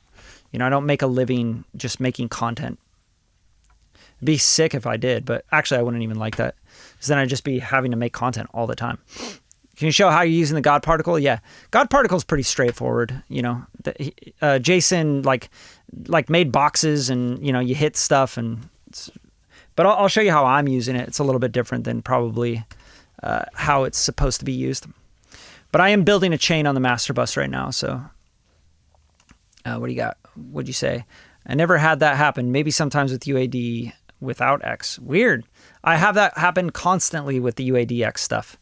make a living just making content. It'd be sick if I did, but actually I wouldn't even like that, because then I'd just be having to make content all the time. Can you show how you're using the God particle? Yeah, God particle is pretty straightforward. You know, Jason like made boxes, and you know you hit stuff, but I'll show you how I'm using it. It's a little bit different than probably how it's supposed to be used. But I am building a chain on the master bus right now. So what do you got? What'd you say? I never had that happen. Maybe sometimes with UAD without X. Weird. I have that happen constantly with the UADX stuff.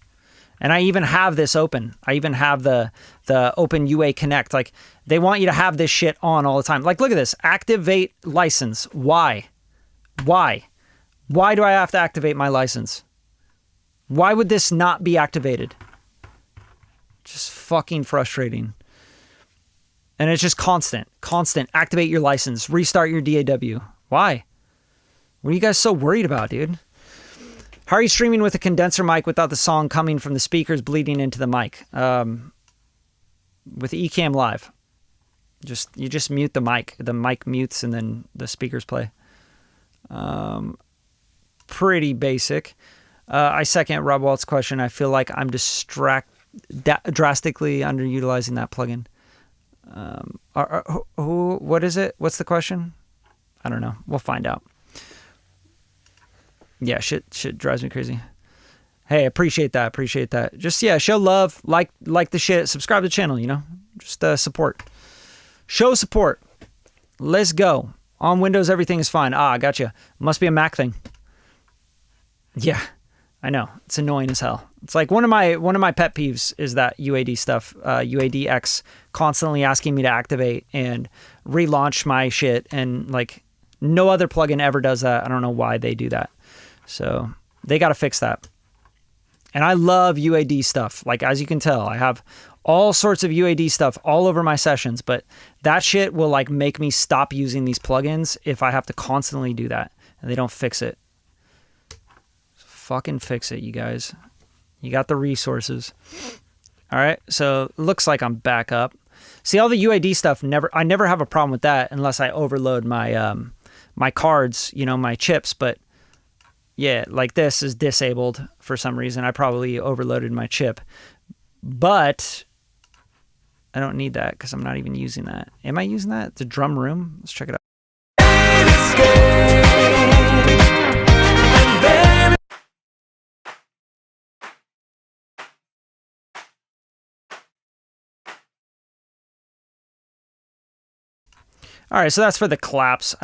And I even have this open. I even have the open UA Connect. Like they want you to have this shit on all the time. Like look at this. Activate license. Why? Why? Why do I have to activate my license? Why would this not be activated? Just fucking frustrating. And it's just constant. Activate your license. Restart your DAW. Why? What are you guys so worried about, dude? How are you streaming with a condenser mic without the song coming from the speakers bleeding into the mic? With Ecamm Live. You just mute the mic. The mic mutes and then the speakers play. Pretty basic. I second Rob Walt's question. I feel like I'm drastically underutilizing that plugin. What is it? What's the question? I don't know. We'll find out. Yeah, shit drives me crazy. Hey, appreciate that. Just, yeah, show love, like the shit, subscribe to the channel, you know, just support. Show support. Let's go. On Windows, everything is fine. Ah, gotcha. Must be a Mac thing. Yeah, I know. It's annoying as hell. It's like one of my pet peeves is that UAD stuff, UADX constantly asking me to activate and relaunch my shit, and like no other plugin ever does that. I don't know why they do that. So they got to fix that. And I love UAD stuff. Like, as you can tell, I have all sorts of UAD stuff all over my sessions, but that shit will like make me stop using these plugins if I have to constantly do that and they don't fix it. Fucking fix it, you guys. You got the resources. All right. So it looks like I'm back up. See, all the UAD stuff, I never have a problem with that unless I overload my, my cards, you know, my chips, but yeah, like this is disabled for some reason. I probably overloaded my chip, but I don't need that because I'm not even using that. Am I using that? It's a drum room. Let's check it out. All right, so that's for the claps.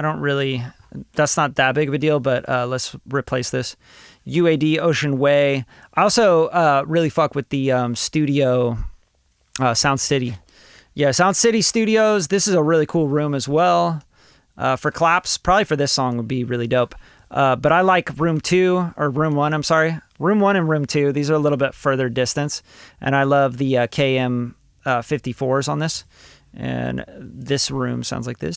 That's not that big of a deal, but let's replace this. UAD Ocean Way. I also really fuck with the studio, Sound City. Yeah, Sound City Studios. This is a really cool room as well for claps. Probably for this song would be really dope. But I like room 1, I'm sorry. Room 1 and room 2. These are a little bit further distance. And I love the KM 54s on this. And this room sounds like this.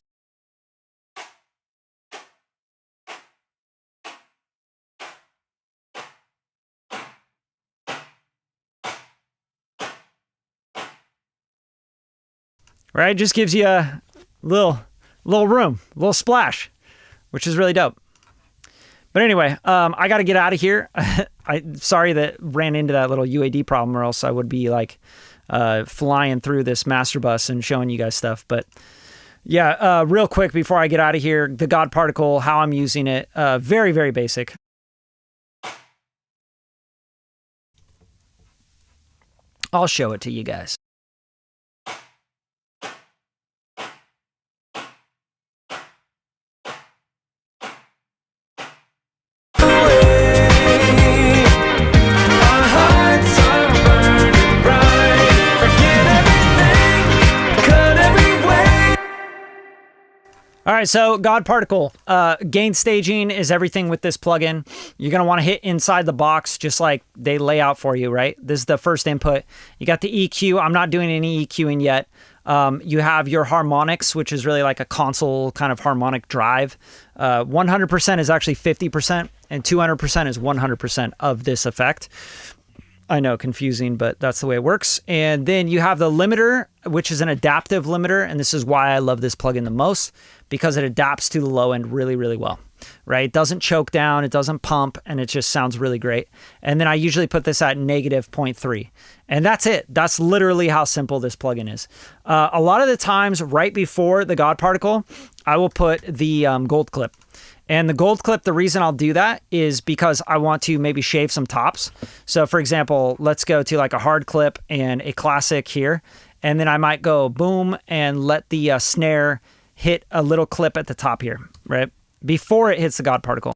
Right? Just gives you a little room, a little splash, which is really dope. But anyway, I got to get out of here. I'm sorry that ran into that little UAD problem, or else I would be like flying through this master bus and showing you guys stuff. But yeah, real quick before I get out of here, the God particle, how I'm using it, very, very basic. I'll show it to you guys. All right, so God Particle. Gain staging is everything with this plugin. You're going to want to hit inside the box just like they lay out for you, right? This is the first input. You got the EQ. I'm not doing any EQing yet. You have your harmonics, which is really like a console kind of harmonic drive. 100% is actually 50%, and 200% is 100% of this effect. I know, confusing, but that's the way it works. And then you have the limiter, which is an adaptive limiter. And this is why I love this plugin the most, because it adapts to the low end really, really well, right? It doesn't choke down, it doesn't pump, and it just sounds really great. And then I usually put this at negative 0.3. And that's it. That's literally how simple this plugin is. A lot of the times right before the God Particle, I will put the gold clip. And the gold clip, the reason I'll do that is because I want to maybe shave some tops. So for example, let's go to like a hard clip and a classic here. And then I might go boom and let the snare hit a little clip at the top here, right? Before it hits the God Particle.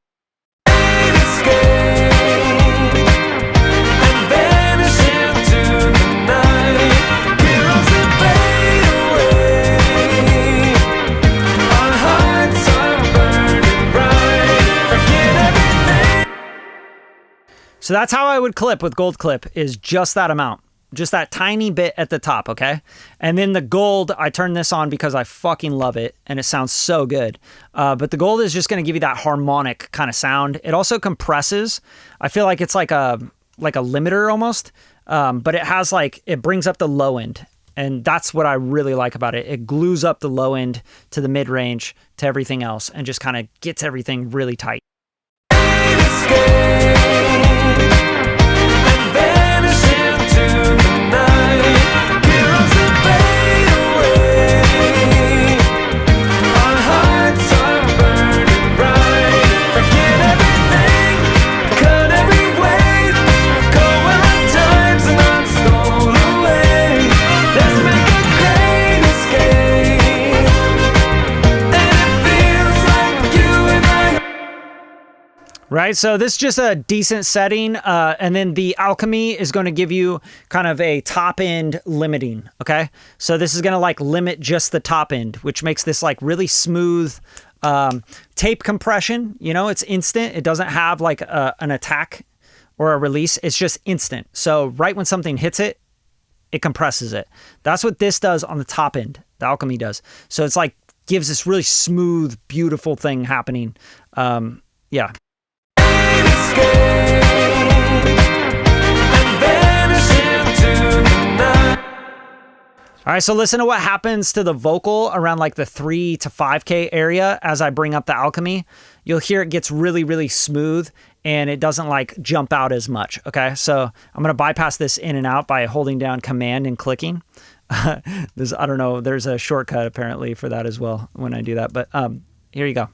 So that's how I would clip with gold clip, is just that amount, just that tiny bit at the top, okay? And then the gold, I turn this on because I fucking love it and it sounds so good. But the gold is just gonna give you that harmonic kind of sound. It also compresses. I feel like it's like a limiter almost, but it has like, it brings up the low end. And that's what I really like about it. It glues up the low end to the mid range to everything else and just kind of gets everything really tight. Right, so this is just a decent setting, and then the alchemy is going to give you kind of a top end limiting, okay? So this is going to like limit just the top end, which makes this like really smooth tape compression. You know, it's instant. It doesn't have like an attack or a release. It's just instant. So right when something hits it, it compresses it. That's what this does on the top end, the alchemy does. So it's like gives this really smooth, beautiful thing happening. Yeah. All right, so listen to what happens to the vocal around like the 3 to 5K area as I bring up the alchemy. You'll hear it gets really, really smooth and it doesn't like jump out as much, okay? So I'm gonna bypass this in and out by holding down Command and clicking. I don't know, there's a shortcut apparently for that as well when I do that, but here you go.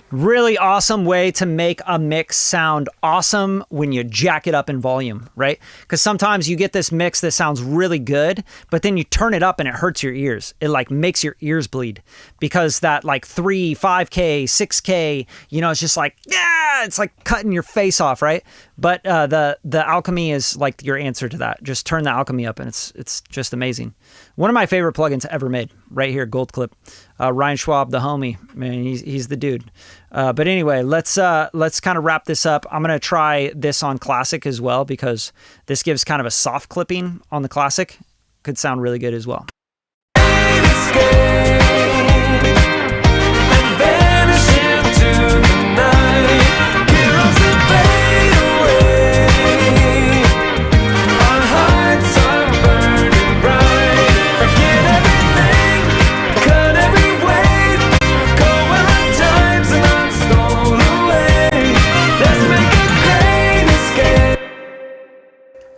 Really awesome way to make a mix sound awesome when you jack it up in volume, right? Because sometimes you get this mix that sounds really good, but then you turn it up and it hurts your ears. It like makes your ears bleed because that like 3, 5K, 6K, you know, it's just like, yeah, it's like cutting your face off, right? But the alchemy is like your answer to that. Just turn the alchemy up and it's just amazing. One of my favorite plugins ever made, right here, Gold Clip. Ryan Schwab, the homie, man, he's the dude. But anyway, let's kind of wrap this up. I'm gonna try this on Classic as well because this gives kind of a soft clipping on the Classic. Could sound really good as well.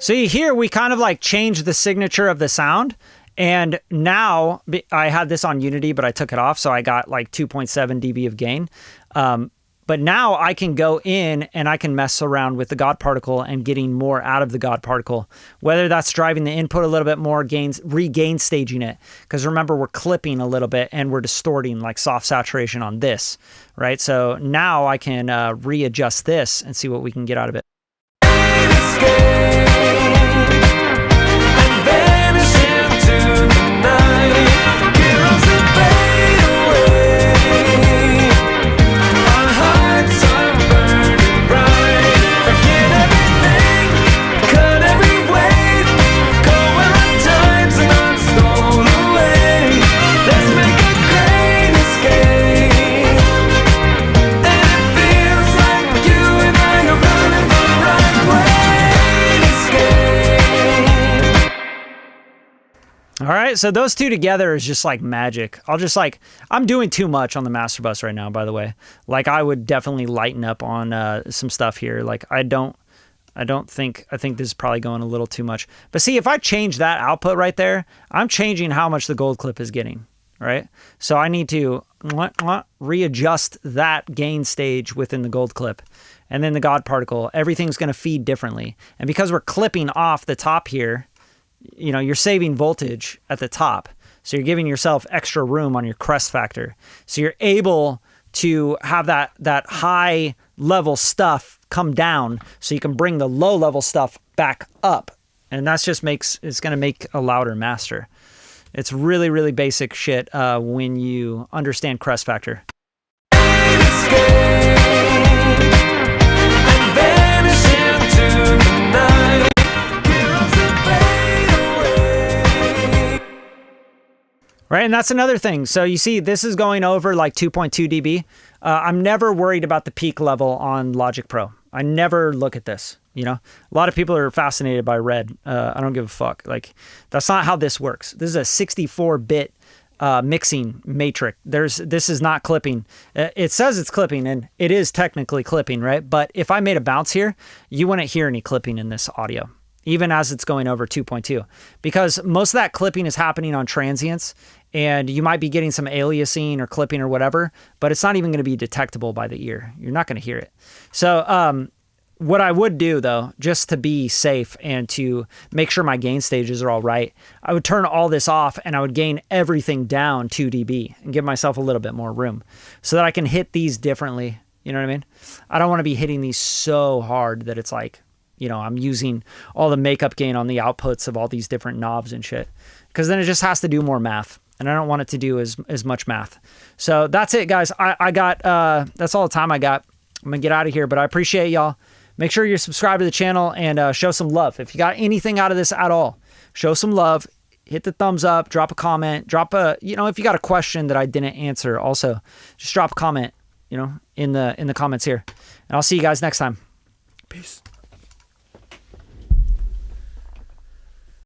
So you hear we kind of like changed the signature of the sound, and now I had this on Unity, but I took it off, so I got like 2.7 dB of gain. But now I can go in and I can mess around with the God particle and getting more out of the God particle, whether that's driving the input a little bit more, regain staging it. Because remember, we're clipping a little bit and we're distorting like soft saturation on this, right? So now I can readjust this and see what we can get out of it. All right, so those two together is just like magic. I'm doing too much on the master bus right now, by the way. Like I would definitely lighten up on some stuff here. Like I think this is probably going a little too much. But see, if I change that output right there, I'm changing how much the gold clip is getting, right? So I need to readjust that gain stage within the gold clip. And then the God particle, everything's gonna feed differently. And because we're clipping off the top here, you know, you're saving voltage at the top. So you're giving yourself extra room on your crest factor. So you're able to have that high level stuff come down so you can bring the low level stuff back up. And that's just it's going to make a louder master. It's really, really basic shit when you understand crest factor. Right, and that's another thing. So you see, this is going over like 2.2 dB. I'm never worried about the peak level on Logic Pro. I never look at this, you know? A lot of people are fascinated by red. I don't give a fuck. Like, that's not how this works. This is a 64-bit mixing matrix. This is not clipping. It says it's clipping, and it is technically clipping, right? But if I made a bounce here, you wouldn't hear any clipping in this audio, even as it's going over 2.2, because most of that clipping is happening on transients, and you might be getting some aliasing or clipping or whatever, but it's not even going to be detectable by the ear. You're not going to hear it. So what I would do, though, just to be safe and to make sure my gain stages are all right, I would turn all this off and I would gain everything down 2 dB and give myself a little bit more room so that I can hit these differently. You know what I mean? I don't want to be hitting these so hard that it's like, you know, I'm using all the makeup gain on the outputs of all these different knobs and shit, because then it just has to do more math. And I don't want it to do as much math. So that's it, guys. I got, that's all the time I got. I'm gonna get out of here, but I appreciate y'all. Make sure you're subscribed to the channel and show some love. If you got anything out of this at all, show some love, hit the thumbs up, drop a comment, you know, if you got a question that I didn't answer, also just drop a comment, you know, in the comments here. And I'll see you guys next time. Peace.